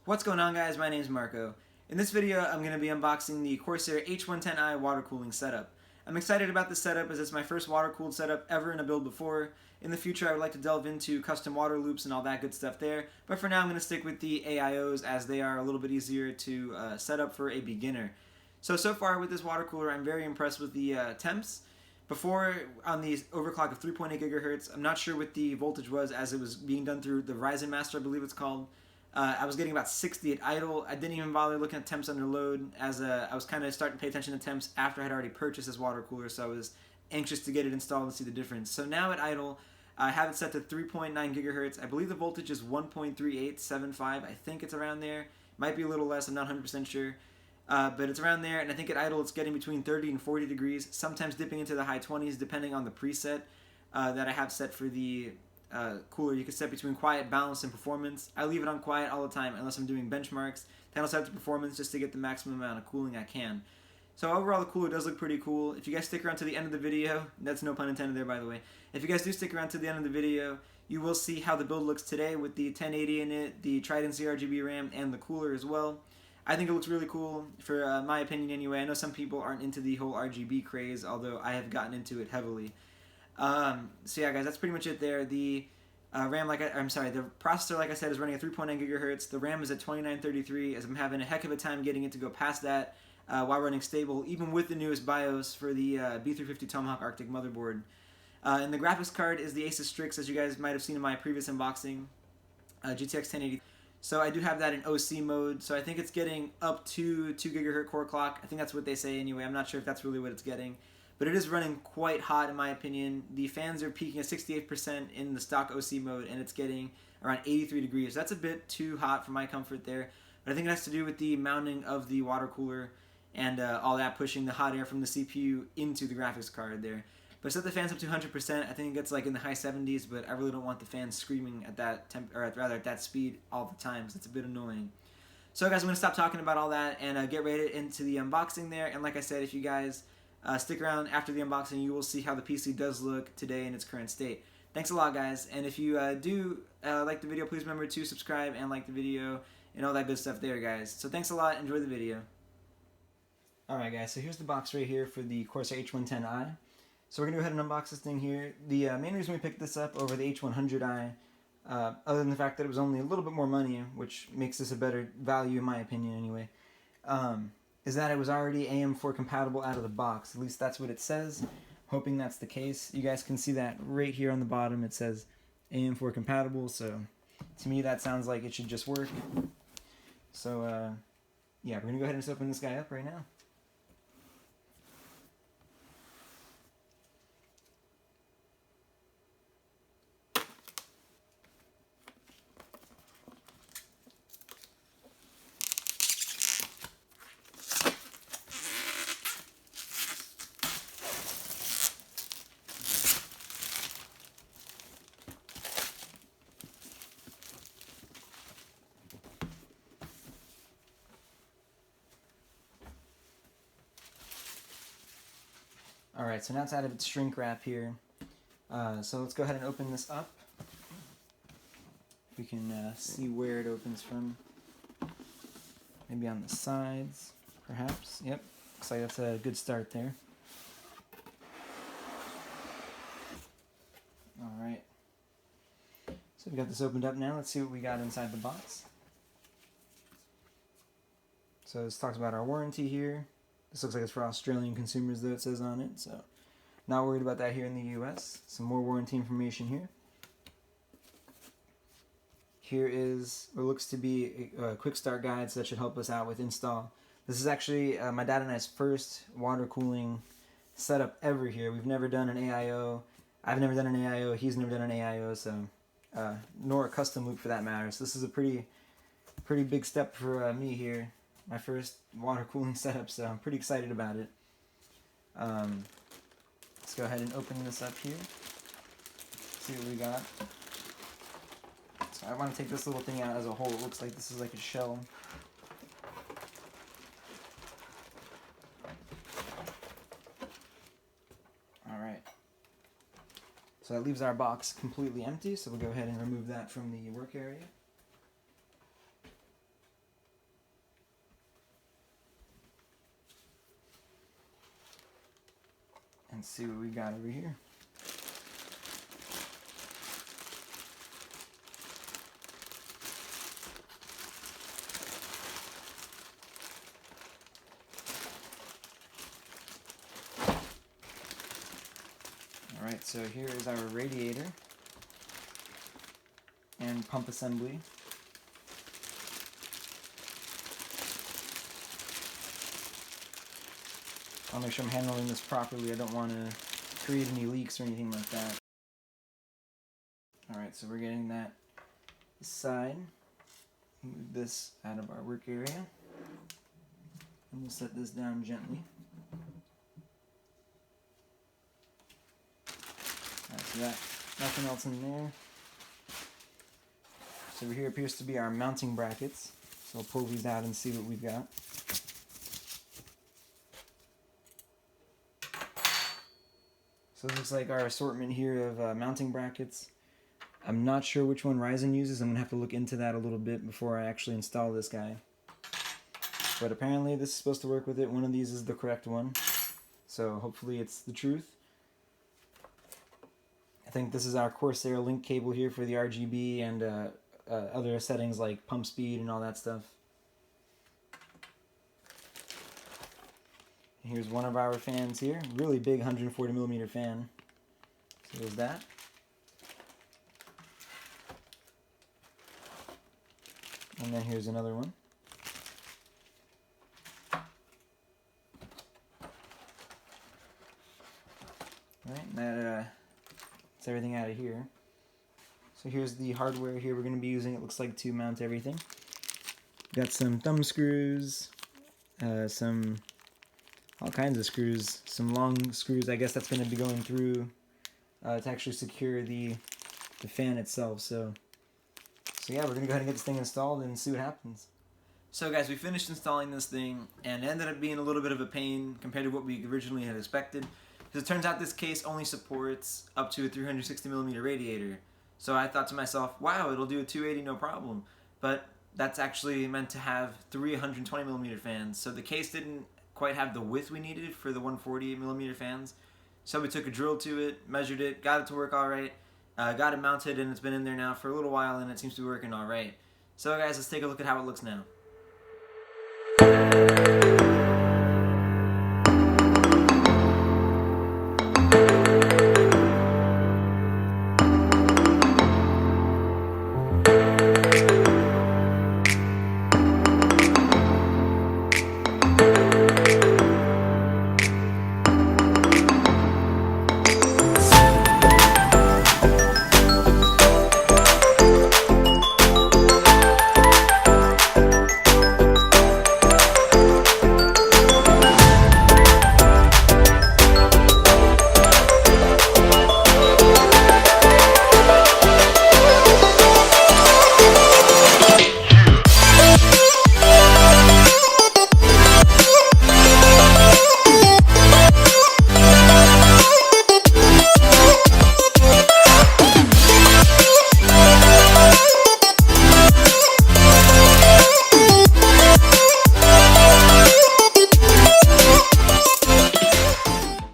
What's going on, guys? My name is Marco. In this video, I'm going to be unboxing the Corsair H110i water cooling setup. I'm excited about this setup as it's my first water-cooled setup ever in a build before. In the future, I would like to delve into custom water loops and all that good stuff there, but for now I'm going to stick with the AIOs as they are a little bit easier to set up for a beginner. So far with this water cooler, I'm very impressed with the temps. Before, on the overclock of 3.8 gigahertz, I'm not sure what the voltage was as it was being done through the Ryzen Master, I believe it's called. I was getting about 60 at idle. I didn't even bother looking at temps under load as I was kind of starting to pay attention to temps after I had already purchased this water cooler, so I was anxious to get it installed and see the difference. So now at idle, I have it set to 3.9 gigahertz. I believe the voltage is 1.3875. I think it's around there. Might be a little less, I'm not 100% sure. But it's around there, and I think at idle it's getting between 30 and 40 degrees, sometimes dipping into the high 20s depending on the preset that I have set for the cooler. You can set between quiet, balance, and performance. I leave it on quiet all the time unless I'm doing benchmarks. Then I'll set it to performance just to get the maximum amount of cooling I can. So overall the cooler does look pretty cool. If you guys stick around to the end of the video, that's no pun intended there by the way, if you guys do stick around to the end of the video, you will see how the build looks today with the 1080 in it, the Trident CRGB RAM, and the cooler as well. I think it looks really cool, for my opinion anyway. I know some people aren't into the whole RGB craze, although I have gotten into it heavily. So yeah, guys, that's pretty much it there. The the processor, like I said, is running at 3.9 gigahertz. The RAM is at 2933, as I'm having a heck of a time getting it to go past that while running stable, even with the newest BIOS for the B350 Tomahawk Arctic motherboard. And the graphics card is the Asus Strix, as you guys might have seen in my previous unboxing, GTX 1080. So I do have that in OC mode, so I think it's getting up to 2 gigahertz core clock. I think that's what they say anyway. I'm not sure if that's really what it's getting. But it is running quite hot in my opinion. The fans are peaking at 68% in the stock OC mode, and it's getting around 83 degrees. So that's a bit too hot for my comfort there. But I think it has to do with the mounting of the water cooler and all that pushing the hot air from the CPU into the graphics card there. But set the fans up to 100%. I think it gets like in the high 70s, but I really don't want the fans screaming at that at that speed all the time. So it's a bit annoying. So guys, I'm gonna stop talking about all that and get right into the unboxing there. And like I said, if you guys stick around after the unboxing, you will see how the PC does look today in its current state. Thanks a lot, guys. And if you do like the video, please remember to subscribe and like the video and all that good stuff there, guys. So thanks a lot. Enjoy the video. Alright, guys. So here's the box right here for the Corsair H110i. So we're going to go ahead and unbox this thing here. The main reason we picked this up over the H100i, other than the fact that it was only a little bit more money, which makes this a better value in my opinion anyway, is that it was already AM4 compatible out of the box. At least that's what it says. Hoping that's the case. You guys can see that right here on the bottom. It says AM4 compatible, so to me that sounds like it should just work. So yeah, we're going to go ahead and just open this guy up right now. Alright, so now it's out of its shrink wrap here. So let's go ahead and open this up. We can see where it opens from. Maybe on the sides, perhaps. Yep, looks like that's a good start there. Alright. So we got this opened up now. Let's see what we got inside the box. So this talks about our warranty here. This looks like it's for Australian consumers, though it says on it, so not worried about that here in the US. Some more warranty information here. Here is what looks to be a Quickstart guide, so that should help us out with install. This is actually my dad and I's first water cooling setup ever here. We've never done an AIO. I've never done an AIO. He's never done an AIO, so nor a custom loop for that matter. So this is a pretty big step for me here. My first water cooling setup, so I'm pretty excited about it. Let's go ahead and open this up here. See what we got. So I want to take this little thing out as a whole. It looks like this is like a shell. Alright. So that leaves our box completely empty, so we'll go ahead and remove that from the work area. Let's see what we got over here. Alright, so here is our radiator and pump assembly. I'll make sure I'm handling this properly. I don't want to create any leaks or anything like that. Alright, so we're getting that side. Move this out of our work area. And we'll set this down gently. Alright, so that, nothing else in there. So over here appears to be our mounting brackets. So I'll pull these out and see what we've got. So it looks like our assortment here of mounting brackets. I'm not sure which one Ryzen uses. I'm going to have to look into that a little bit before I actually install this guy. But apparently this is supposed to work with it. One of these is the correct one. So hopefully it's the truth. I think this is our Corsair link cable here for the RGB and other settings like pump speed and all that stuff. Here's one of our fans here, really big 140mm fan. So there's that. And then here's another one. Alright, that's everything out of here. So here's the hardware here we're going to be using, it looks like, to mount everything. Got some thumb screws, some all kinds of screws, some long screws. I guess that's going to be going through to actually secure the fan itself. So yeah, we're going to go ahead and get this thing installed and see what happens. So guys, we finished installing this thing, and it ended up being a little bit of a pain compared to what we originally had expected. Because it turns out this case only supports up to a 360mm radiator. So I thought to myself, wow, it'll do a 280 no problem. But that's actually meant to have 320mm fans. So the case didn't quite have the width we needed for the 140mm fans. So we took a drill to it, measured it, got it to work alright, got it mounted, and it's been in there now for a little while, and it seems to be working alright. So guys, let's take a look at how it looks now.